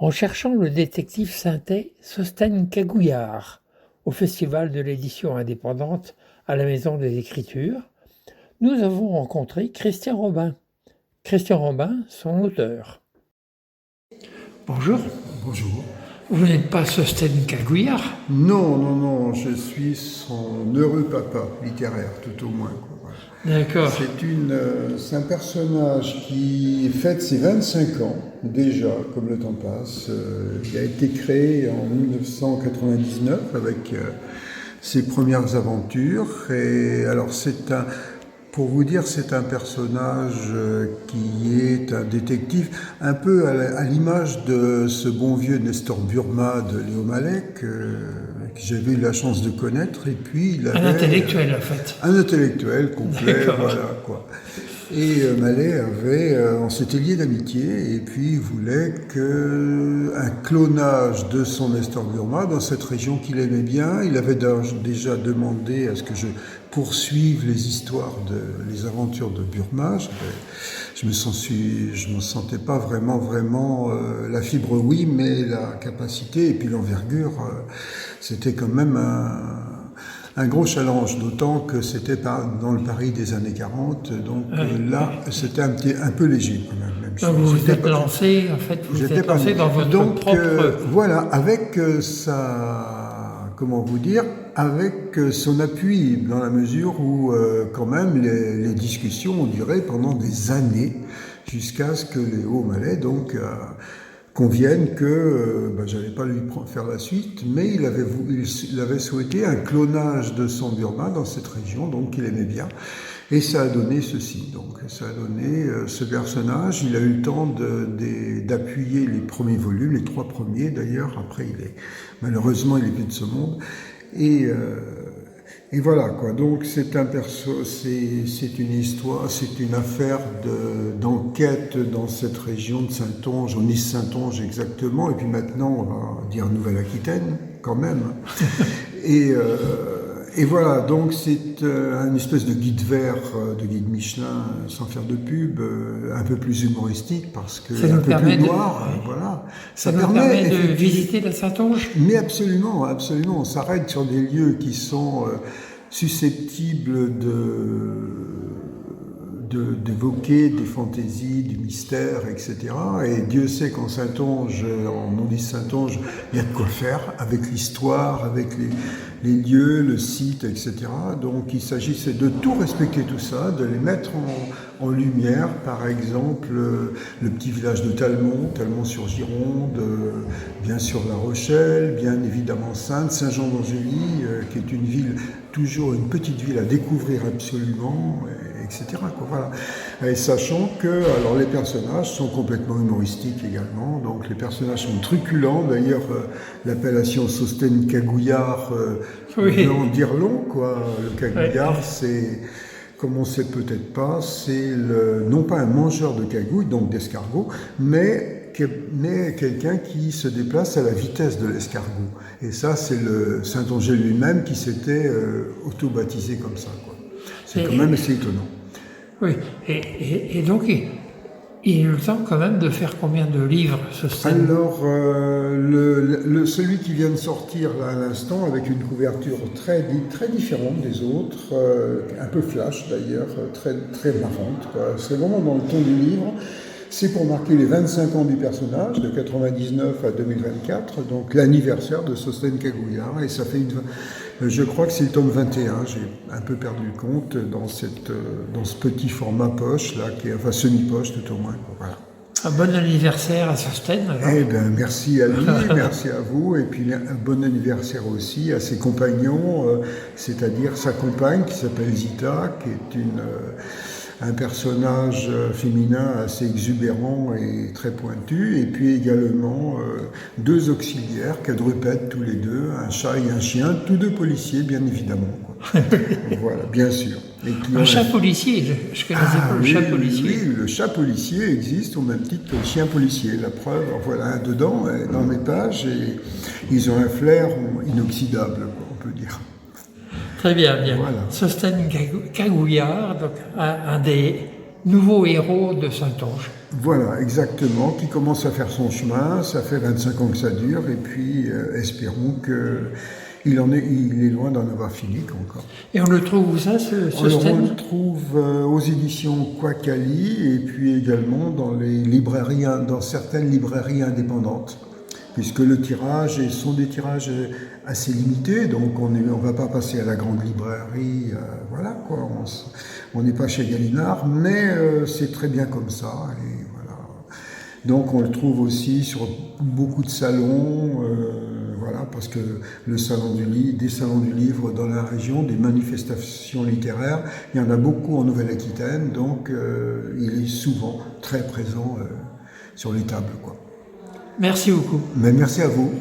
en cherchant le détective saintais Sostène Cagouillard au Festival de l'édition indépendante à la Maison des Écritures, nous avons rencontré Christian Robin. Christian Robin, son auteur. Bonjour. Bonjour. Vous n'êtes pas Sostène Cagouillard? Non, je suis son heureux papa littéraire, tout au moins. Voilà. D'accord. C'est un personnage qui fête ses 25 ans, déjà, comme le temps passe. Il a été créé en 1999 avec ses premières aventures. Et alors, pour vous dire, c'est un personnage qui est un détective, un peu à l'image de ce bon vieux Nestor Burma de Léo Mallet, que j'avais eu la chance de connaître. Et puis, il avait, un intellectuel, en fait. Un intellectuel complet, voilà quoi. Et Mallet on s'était liés d'amitié, et puis il voulait un clonage de son Nestor Burma dans cette région qu'il aimait bien. Il avait déjà demandé à ce que je poursuive les aventures de Burma. Je me sentais pas vraiment la fibre, oui, mais la capacité et puis l'envergure, c'était quand même un gros challenge, d'autant que c'était dans le Paris des années 40, donc là, c'était un peu léger quand même. Donc vous vous êtes lancé, en fait, vous êtes lancé dans votre propre... Voilà, avec avec son appui, dans la mesure où quand même les discussions ont duré pendant des années, jusqu'à ce que Léo Mallet, donc... convienne que j'allais pas lui faire la suite, mais il avait souhaité un clonage de son Burma dans cette région, donc qu'il aimait bien, et ça a donné ceci. Donc ça a donné ce personnage. Il a eu le temps d'appuyer les premiers volumes, les 3 premiers d'ailleurs. Après, malheureusement, il est plus de ce monde. Et voilà quoi. Donc c'est une histoire, c'est une affaire d'enquête dans cette région de Saintonge, en Nice-Saintonge exactement, et puis maintenant on va dire Nouvelle-Aquitaine quand même. Et voilà, donc c'est une espèce de guide vert, de guide Michelin, sans faire de pub, un peu plus humoristique parce que un peu plus noir, voilà. Ça nous permet de visiter la Saintonge. Mais absolument, on s'arrête sur des lieux qui sont susceptibles d'évoquer des fantaisies, du mystère, etc. Et Dieu sait qu'en Saintonge, en Saintonge, il y a de quoi faire avec l'histoire, avec les lieux, le site, etc. Donc il s'agissait de tout respecter tout ça, de les mettre en lumière, par exemple le petit village de Talmont-sur-Gironde, bien sûr La Rochelle, bien évidemment Saint-Jean-d'Angély, qui est une ville, toujours une petite ville à découvrir absolument, etc. Voilà. Et sachant que alors les personnages sont complètement humoristiques également, donc les personnages sont truculents. D'ailleurs, l'appellation Sostène Cagouillard veut en dire long, quoi. Le Cagouillard, c'est, comme on ne sait peut-être pas, c'est non pas un mangeur de cagouilles, donc d'escargots, mais quelqu'un qui se déplace à la vitesse de l'escargot. Et ça, c'est le Saintongeais lui-même qui s'était auto-baptisé comme ça, quoi. C'est quand même assez étonnant. Oui, et donc il a eu le temps quand même de faire combien de livres, ce style? Alors, celui qui vient de sortir là à l'instant, avec une couverture très différente des autres, un peu flash d'ailleurs, très marrante, quoi. C'est vraiment dans le ton du livre. C'est pour marquer les 25 ans du personnage, de 99 à 2024, donc l'anniversaire de Sostène Cagouillard, et ça fait je crois que c'est le tome 21, j'ai un peu perdu le compte dans ce petit format poche, là, enfin semi-poche tout au moins, voilà. Un bon anniversaire à Sostène. Eh bien, merci à lui, merci à vous, et puis un bon anniversaire aussi à ses compagnons, c'est-à-dire sa compagne qui s'appelle Zita, qui est un personnage féminin assez exubérant et très pointu, et puis également 2 auxiliaires, quadrupèdes tous les deux, un chat et un chien, tous 2 policiers, bien évidemment, quoi. Voilà, bien sûr. Un chat policier, je connaissais pas le chat policier. Oui, le chat policier existe au même titre que le chien policier. La preuve, en voilà un dedans, dans mes pages, et ils ont un flair inoxydable, on peut dire. Très bien, bien. Voilà. Sostène Cagouillard, donc un des nouveaux héros de Saintonge. Voilà, exactement, qui commence à faire son chemin. Ça fait 25 ans que ça dure, et puis espérons qu'il il est loin d'en avoir fini encore. Et on le trouve où ça, ce Alors, on stand? le trouve aux éditions Quacali, et puis également dans les librairies, dans certaines librairies indépendantes, puisque le tirage sont des tirages assez limités, donc on va pas passer à la grande librairie, voilà quoi, on n'est pas chez Gallimard, mais c'est très bien comme ça, et voilà. Donc on le trouve aussi sur beaucoup de salons, voilà, parce que des salons du livre dans la région, des manifestations littéraires, il y en a beaucoup en Nouvelle-Aquitaine, donc il est souvent très présent sur les tables, quoi. Merci beaucoup. Mais merci à vous.